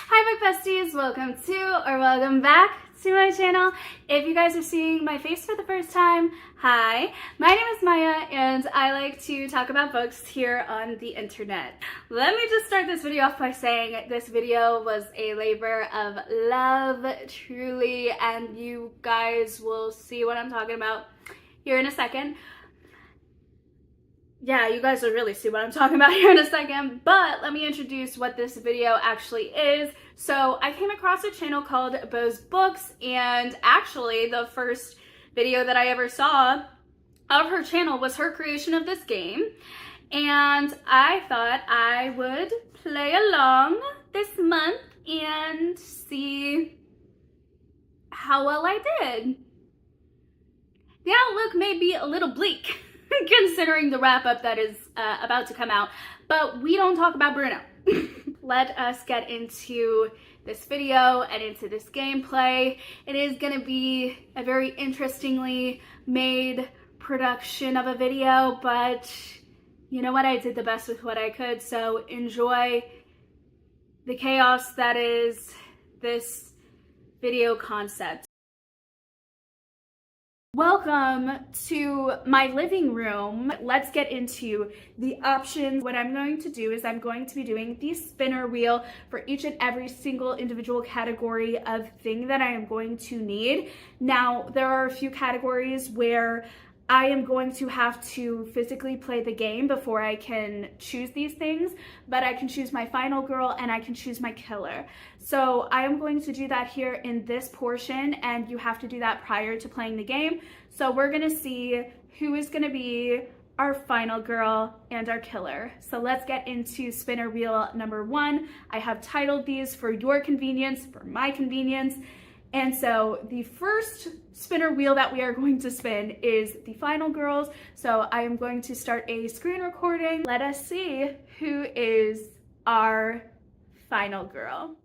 Hi my besties, welcome back to my channel. If you guys are seeing my face for the first time, hi, my name is Maya and I like to talk about books here on the internet. Let me just start this video off by saying this video was a labor of love, truly, and you guys will see what I'm talking about here in a second. Yeah, you guys will really see what I'm talking about here in a second, but let me introduce what this video actually is. So I came across a channel called Bo's Books, and actually the first video that I ever saw of her channel was her creation of this game, and I thought I would play along this month and see how well I did. The outlook may be a little bleak considering the wrap-up that is about to come out, but we don't talk about Bruno. Let us get into this video and into this gameplay. It is gonna be a very interestingly made production of a video, but you know what, I did the best with what I could, so enjoy the chaos that is this video concept. Welcome to my living room. Let's get into the options. What I'm going to do is I'm going to be doing the spinner wheel for each and every single individual category of thing that I am going to need. Now, there are a few categories where I am going to have to physically play the game before I can choose these things, but I can choose my final girl and I can choose my killer. So I am going to do that here in this portion, and you have to do that prior to playing the game. So we're gonna see who is gonna be our final girl and our killer. So let's get into spinner wheel number 1. I have titled these for your convenience, for my convenience. And so the first spinner wheel that we are going to spin is the final girls. So I am going to start a screen recording. Let us see who is our final girl.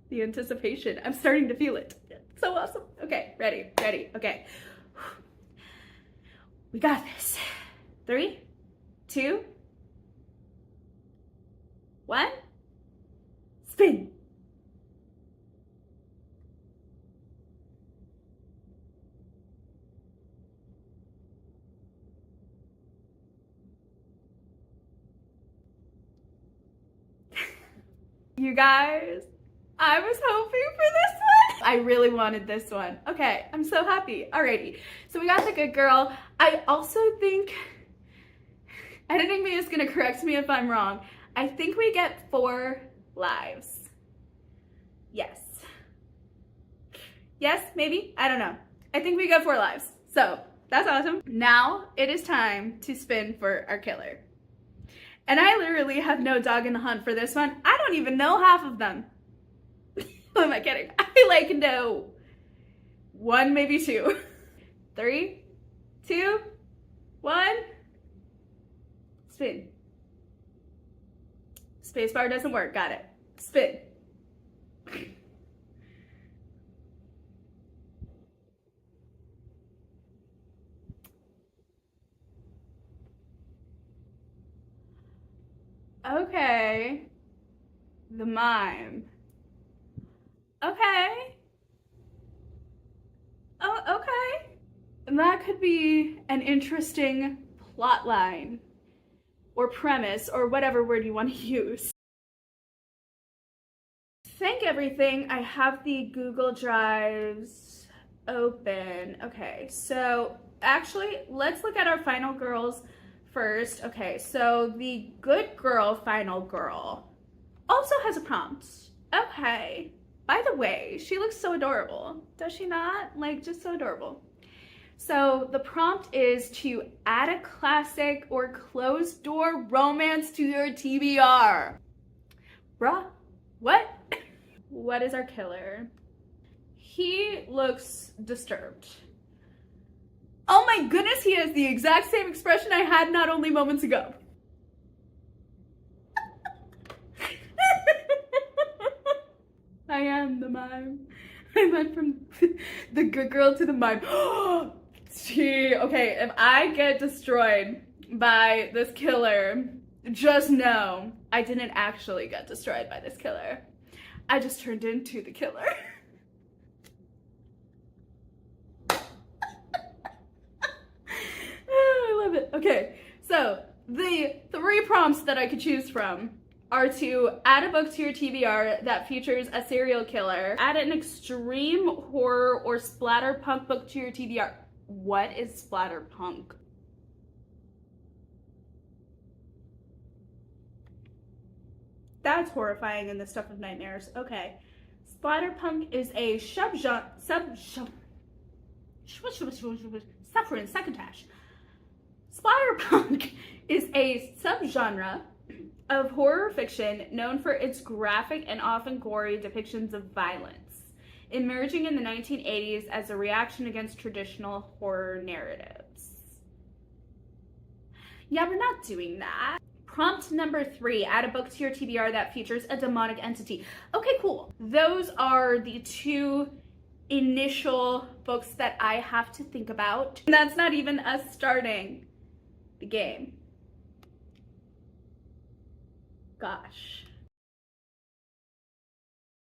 The anticipation, I'm starting to feel it. So awesome. Okay, ready, okay. We got this. 3, 2, 1, spin. You guys, I was hoping for this one. I really wanted this one. Okay, I'm so happy. Alrighty, so we got the good girl. I also think, editing me is gonna correct me if I'm wrong, I think we get 4 lives. Yes. Yes, maybe, I don't know. I think we get 4 lives, so that's awesome. Now it is time to spin for our killer. And I literally have no dog in the hunt for this one. I don't even know half of them. Who am I kidding? I know 1, maybe 2. 3, 2, 1. Spin. Spacebar doesn't work. Got it. Spin. Okay. The mime. Okay. Oh, okay. That could be an interesting plot line or premise or whatever word you want to use. Thank everything. I have the Google Drives open. Okay, so actually, let's look at our final girls first. Okay, so the good girl, final girl, also has a prompt. Okay. By the way, she looks so adorable. Does she not? Like, just so adorable. So the prompt is to add a classic or closed door romance to your TBR. Bruh, what? What is our killer? He looks disturbed. Oh my goodness, he has the exact same expression I had not only moments ago. I am the mime. I went from the good girl to the mime. Gee, okay, if I get destroyed by this killer, just know I didn't actually get destroyed by this killer. I just turned into the killer. I love it. Okay, so the 3 prompts that I could choose from are to add a book to your TBR that features a serial killer, add an extreme horror or splatterpunk book to your TBR. What is splatterpunk? That's horrifying in the stuff of nightmares. Okay. Splatterpunk is a suffering succotash. Splatterpunk is a subgenre of horror fiction known for its graphic and often gory depictions of violence, emerging in the 1980s as a reaction against traditional horror narratives. Yeah, we're not doing that. Prompt number 3, add a book to your TBR that features a demonic entity. Okay, cool. Those are the 2 initial books that I have to think about. And that's not even us starting the game. Gosh.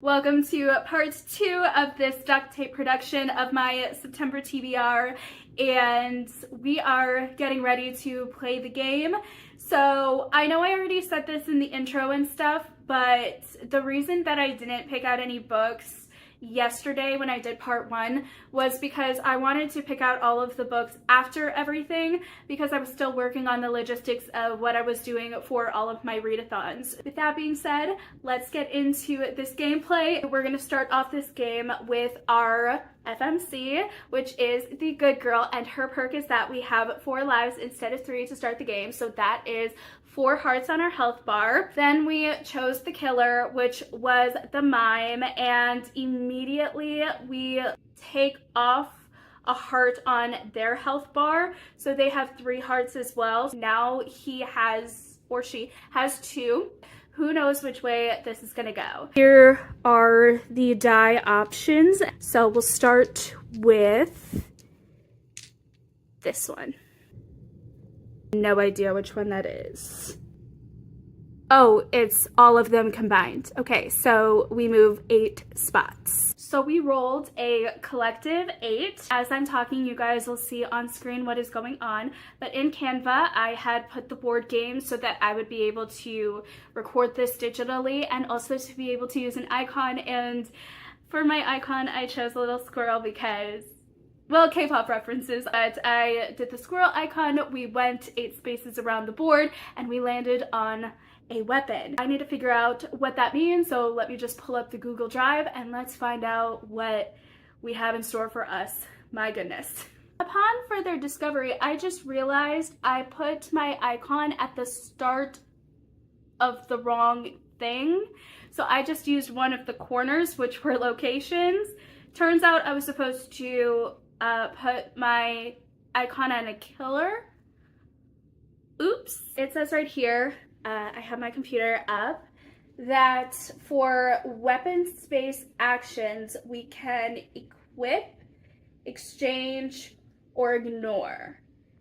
Welcome to part 2 of this duct tape production of my September TBR, and we are getting ready to play the game. So I know I already said this in the intro and stuff, but the reason that I didn't pick out any books yesterday when I did part 1 was because I wanted to pick out all of the books after everything, because I was still working on the logistics of what I was doing for all of my readathons. With that being said, let's get into this gameplay. We're going to start off this game with our FMC, which is the good girl, and her perk is that we have 4 lives instead of 3 to start the game, so that is 4 hearts on our health bar. Then we chose the killer, which was the mime, and immediately we take off a heart on their health bar, so they have 3 hearts as well. Now he has, or she has 2. Who knows which way this is gonna go. Here are the die options. So we'll start with this one. No idea which one that is. Oh, it's all of them combined. Okay, so we move 8 spots. So we rolled a collective 8. As I'm talking, you guys will see on screen what is going on. But in Canva, I had put the board game so that I would be able to record this digitally and also to be able to use an icon. And for my icon, I chose a little squirrel because, well, K-pop references, but I did the squirrel icon. We went 8 spaces around the board and we landed on a weapon. I need to figure out what that means, so let me just pull up the Google Drive and let's find out what we have in store for us. My goodness. Upon further discovery, I just realized I put my icon at the start of the wrong thing. So I just used one of the corners, which were locations. Turns out I was supposed to put my icon on a killer. Oops. It says right here, I have my computer up, that for weapon space actions, we can equip, exchange, or ignore.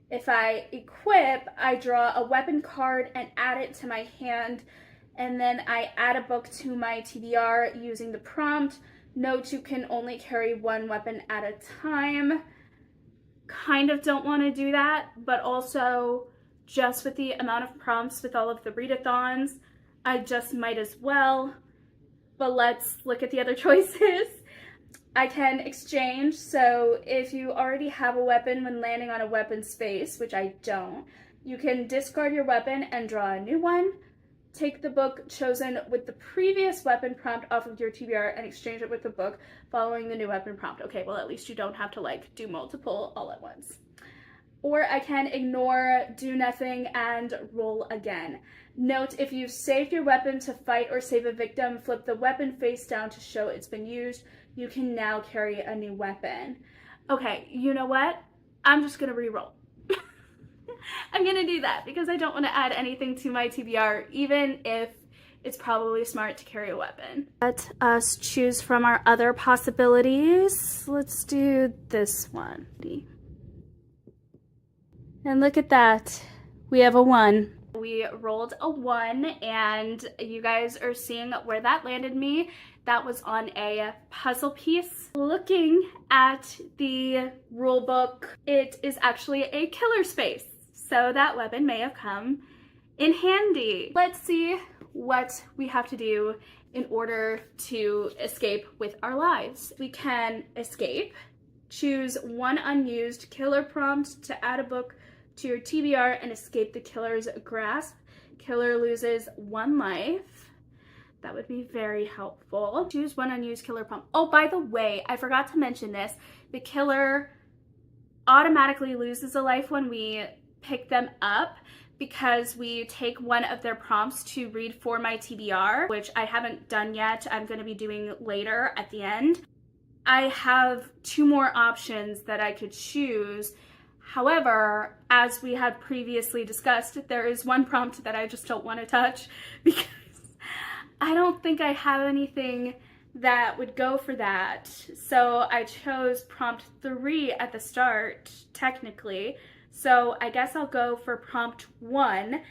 If I equip, I draw a weapon card and add it to my hand, and then I add a book to my TBR using the prompt. Note you can only carry 1 weapon at a time. Kind of don't want to do that, but also just with the amount of prompts with all of the readathons, I just might as well. But let's look at the other choices. I can exchange, so if you already have a weapon when landing on a weapon space, which I don't, you can discard your weapon and draw a new one. Take the book chosen with the previous weapon prompt off of your TBR and exchange it with the book following the new weapon prompt. Okay, well at least you don't have to like do multiple all at once. Or I can ignore, do nothing, and roll again. Note, if you've saved your weapon to fight or save a victim, flip the weapon face down to show it's been used. You can now carry a new weapon. Okay, you know what? I'm just gonna re-roll. I'm gonna do that because I don't want to add anything to my TBR, even if it's probably smart to carry a weapon. Let us choose from our other possibilities. Let's do this one. And look at that. We have a 1. We rolled a 1, and you guys are seeing where that landed me. That was on a puzzle piece. Looking at the rule book, it is actually a killer space, so that weapon may have come in handy. Let's see what we have to do in order to escape with our lives. We can escape, choose one unused killer prompt to add a book to your TBR and escape the killer's grasp. Killer loses 1 life. That would be very helpful. Choose one unused killer prompt. Oh, by the way, I forgot to mention this. The killer automatically loses a life when we pick them up, because we take one of their prompts to read for my TBR, which I haven't done yet. I'm going to be doing later at the end. I have 2 more options that I could choose. However, as we had previously discussed, there is one prompt that I just don't want to touch because I don't think I have anything that would go for that. So I chose prompt 3 at the start, technically. So I guess I'll go for prompt 1,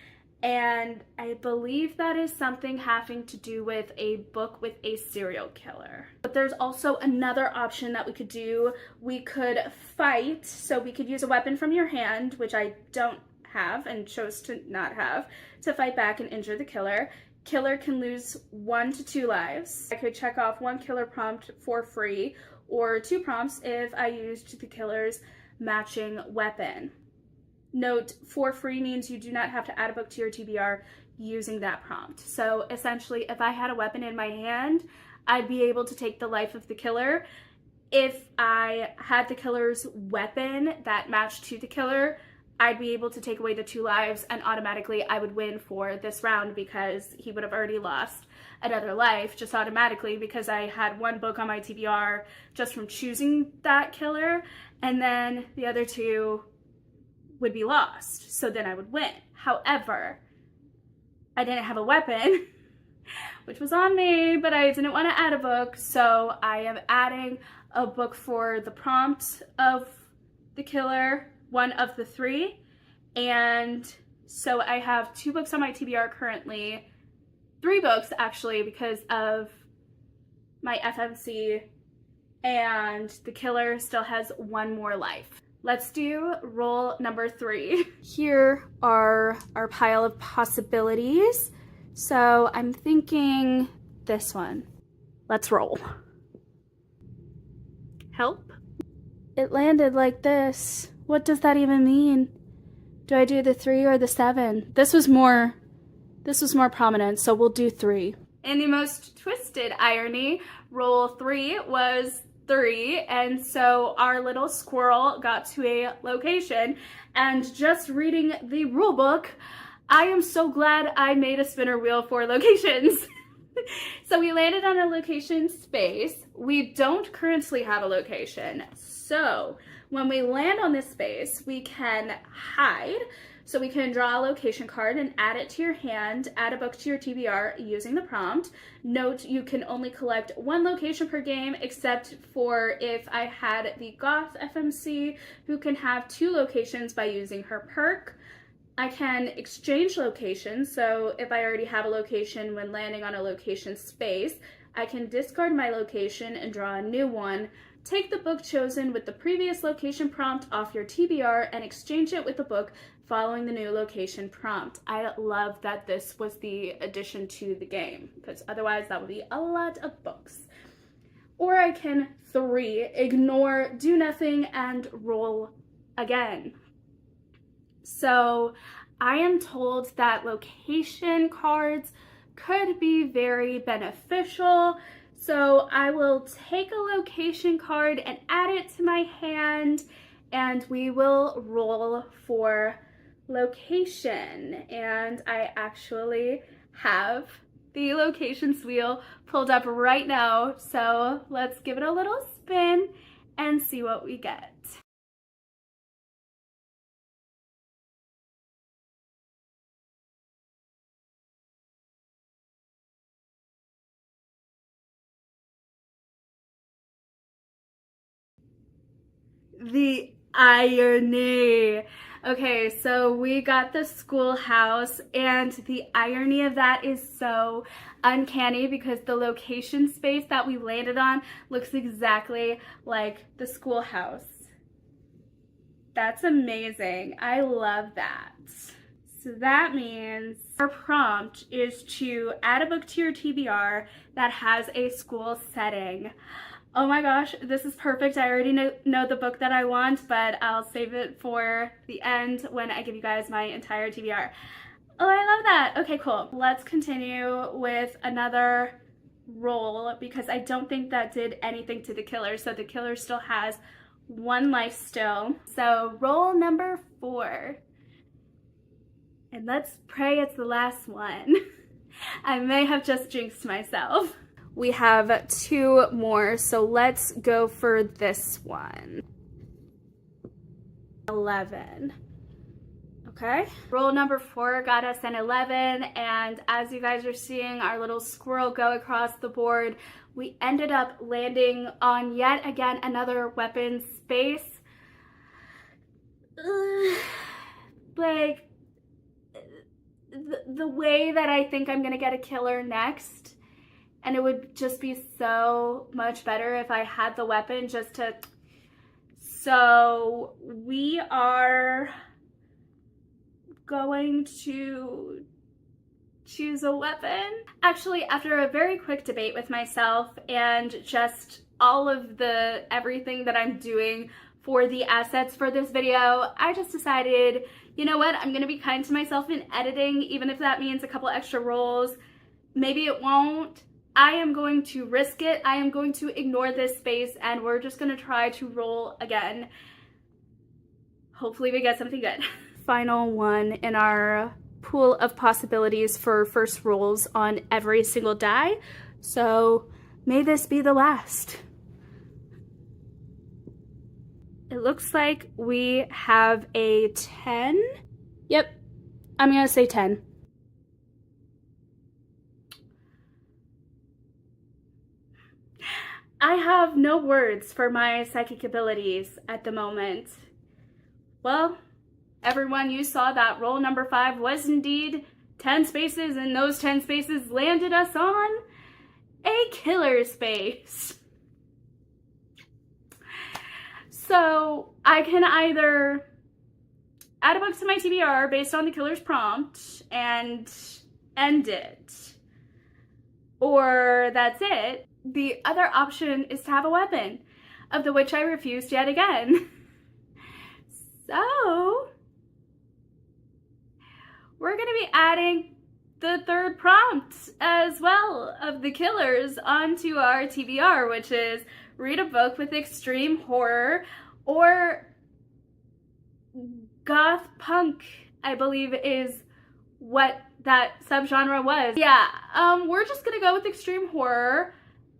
and I believe that is something having to do with a book with a serial killer. But there's also another option that we could do. We could fight, so we could use a weapon from your hand, which I don't have and chose to not have, to fight back and injure the killer. Killer can lose 1 to 2 lives. I could check off 1 killer prompt for free, or 2 prompts if I used the killer's matching weapon. Note, for free means you do not have to add a book to your TBR using that prompt. So essentially, if I had a weapon in my hand, I'd be able to take the life of the killer. If I had the killer's weapon that matched to the killer, I'd be able to take away the 2 lives, and automatically I would win for this round because he would have already lost another life just automatically because I had 1 book on my TBR just from choosing that killer, and then the other 2 would be lost, so then I would win. However, I didn't have a weapon, which was on me, but I didn't want to add a book, so I am adding a book for the prompt of the killer, 1 of the 3, and so I have 2 books on my TBR currently, 3 books actually, because of my FMC, and the killer still has 1 more life. Let's do roll number 3. Here are our pile of possibilities. So I'm thinking this one. Let's roll. Help? It landed like this. What does that even mean? Do I do the 3 or the 7? This was more prominent, so we'll do 3. In the most twisted irony, roll 3 was 3, and so our little squirrel got to a location, and just reading the rule book, I am so glad I made a spinner wheel for locations. So we landed on a location space. We don't currently have a location, so when we land on this space, we can hide. So we can draw a location card and add it to your hand, add a book to your TBR using the prompt. Note, you can only collect 1 location per game, except for if I had the Goth FMC, who can have 2 locations by using her perk. I can exchange locations, so if I already have a location when landing on a location space, I can discard my location and draw a new one. Take the book chosen with the previous location prompt off your TBR and exchange it with the book following the new location prompt. I love that this was the addition to the game, because otherwise that would be a lot of books. Or I can 3, ignore, do nothing, and roll again. So I am told that location cards could be very beneficial. So I will take a location card and add it to my hand, and we will roll for location. And I actually have the locations wheel pulled up right now, so let's give it a little spin and see what we get. The irony. Okay, so we got the schoolhouse, and the irony of that is so uncanny because the location space that we landed on looks exactly like the schoolhouse. That's amazing. I love that. So that means our prompt is to add a book to your TBR that has a school setting. Oh my gosh, this is perfect. I already know the book that I want, but I'll save it for the end when I give you guys my entire TBR. Oh, I love that. Okay, cool. Let's continue with another roll because I don't think that did anything to the killer. So the killer still has 1 life still. So roll number 4. And let's pray it's the last one. I may have just jinxed myself. We have 2 more, so let's go for this one. 11. Okay. Roll number 4 got us an 11, and as you guys are seeing our little squirrel go across the board, we ended up landing on yet again another weapon space. Like, the way that I think I'm gonna get a killer next, and it would just be so much better if I had the weapon just to... So we are going to choose a weapon. Actually, after a very quick debate with myself and just all of everything that I'm doing for the assets for this video, I just decided, you know what, I'm gonna be kind to myself in editing, even if that means a couple extra rolls. Maybe it won't. I am going to risk it. I am going to ignore this space, and we're just gonna try to roll again. Hopefully we get something good. Final one in our pool of possibilities for first rolls on every single die. So may this be the last. It looks like we have a 10. Yep, I'm gonna say 10. I have no words for my psychic abilities at the moment. Well, everyone, you saw that roll number 5 was indeed 10 spaces, and those 10 spaces landed us on a killer space. So I can either add a book to my TBR based on the killer's prompt and end it, or that's it. The other option is to have a weapon, of the which I refused yet again. So we're going to be adding the third prompt as well of the killers onto our TBR, which is read a book with extreme horror or goth punk, I believe is what that subgenre was. Yeah, we're just gonna go with extreme horror.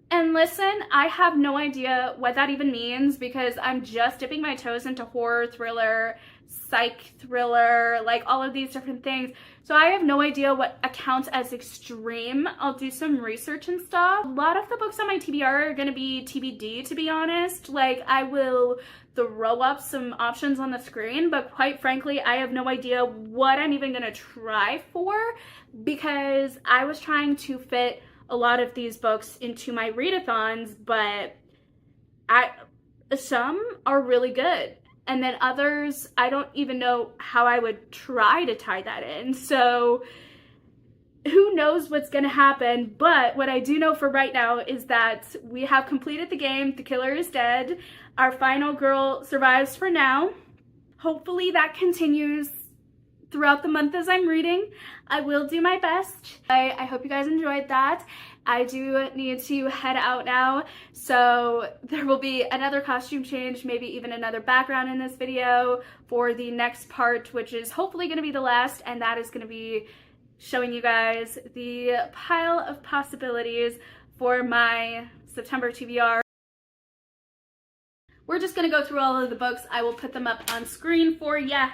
And listen, I have no idea what that even means because I'm just dipping my toes into horror, thriller, psych thriller, like all of these different things. So I have no idea what accounts as extreme. I'll do some research and stuff. A lot of the books on my TBR are gonna be TBD, to be honest. Like, I will throw up some options on the screen, but quite frankly, I have no idea what I'm even gonna try for because I was trying to fit a lot of these books into my readathons, but some are really good. And then others, I don't even know how I would try to tie that in. So who knows what's gonna happen, but what I do know for right now is that we have completed the game. The killer is dead. Our final girl survives for now. Hopefully that continues throughout the month as I'm reading. I will do my best. I hope you guys enjoyed that. I do need to head out now, so there will be another costume change, maybe even another background in this video for the next part, which is hopefully going to be the last, and that is going to be showing you guys the pile of possibilities for my September TBR. We're just going to go through all of the books. I will put them up on screen for ya,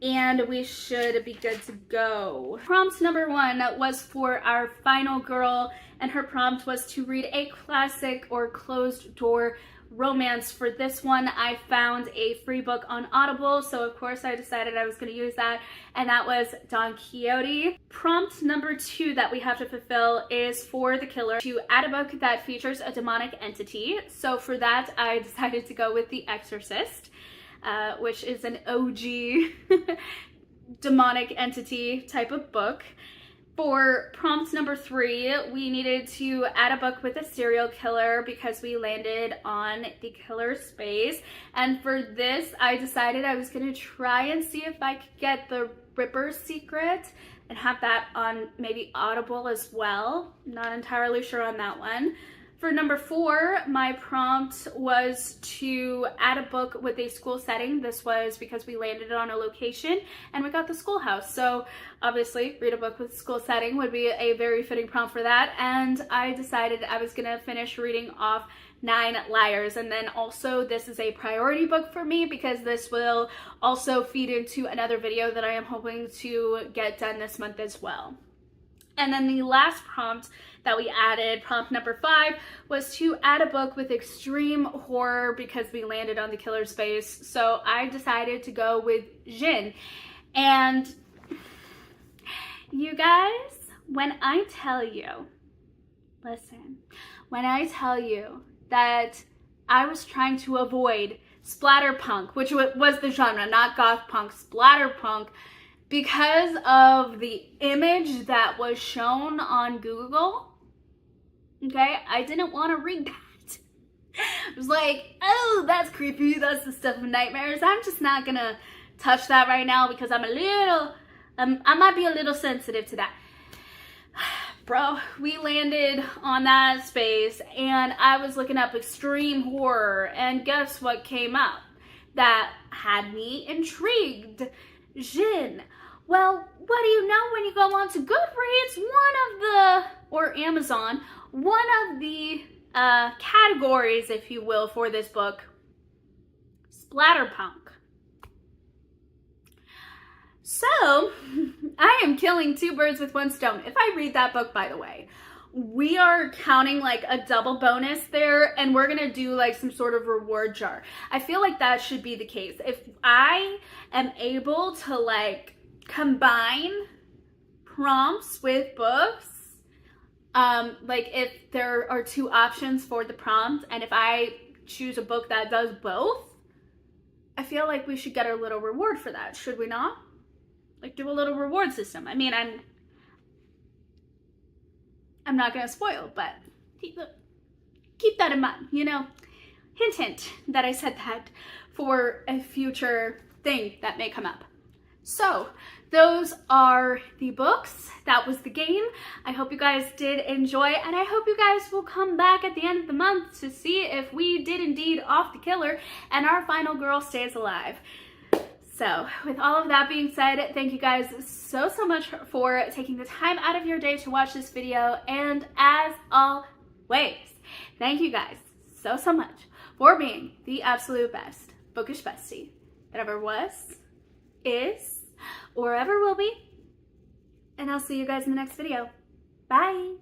and we should be good to go. Prompt number 1 was for our final girl, and her prompt was to read a classic or closed door romance. For this one, I found a free book on Audible, so of course I decided I was going to use that, and that was Don Quixote. Prompt number 2 that we have to fulfill is for the killer to add a book that features a demonic entity. So for that, I decided to go with The Exorcist, which is an OG demonic entity type of book. For prompt number 3, we needed to add a book with a serial killer because we landed on the killer space. And for this, I decided I was going to try and see if I could get the Ripper's Secret and have that on maybe Audible as well. Not entirely sure on that one. For number 4, my prompt was to add a book with a school setting. This was because we landed on a location and we got the schoolhouse. So obviously, read a book with a school setting would be a very fitting prompt for that. And I decided I was gonna finish reading off 9 Liars. And then also, this is a priority book for me because this will also feed into another video that I am hoping to get done this month as well. And then the last prompt that we added, prompt number 5, was to add a book with extreme horror because we landed on the killer space. So I decided to go with Jinn. And you guys, when I tell you, listen, when I tell you that I was trying to avoid splatterpunk, which was the genre, not goth punk, splatterpunk, because of the image that was shown on Google, okay, I didn't want to read that. I was like, oh, that's creepy, that's the stuff of nightmares. I'm just not gonna touch that right now because I might be a little sensitive to that. Bro, we landed on that space and I was looking up extreme horror, and guess what came up that had me intrigued? Jinn. Well, what do you know, when you go on to Goodreads, or Amazon, one of the categories, if you will, for this book, splatterpunk. So, I am killing 2 birds with 1 stone. If I read that book, by the way, we are counting like a double bonus there, and we're gonna do like some sort of reward jar. I feel like that should be the case. If I am able to like combine prompts with books, like if there are 2 options for the prompt, and if I choose a book that does both, I feel like we should get a little reward for that, should we not? Like, do a little reward system. I mean, I'm not gonna spoil, but keep that in mind, you know? Hint, hint, that I said that for a future thing that may come up. So, those are the books. That was the game. I hope you guys did enjoy, and I hope you guys will come back at the end of the month to see if we did indeed off the killer and our final girl stays alive. So, with all of that being said, thank you guys so much for taking the time out of your day to watch this video, and as always, thank you guys so much for being the absolute best bookish bestie that ever was, is, or ever will be, and I'll see you guys in the next video. Bye!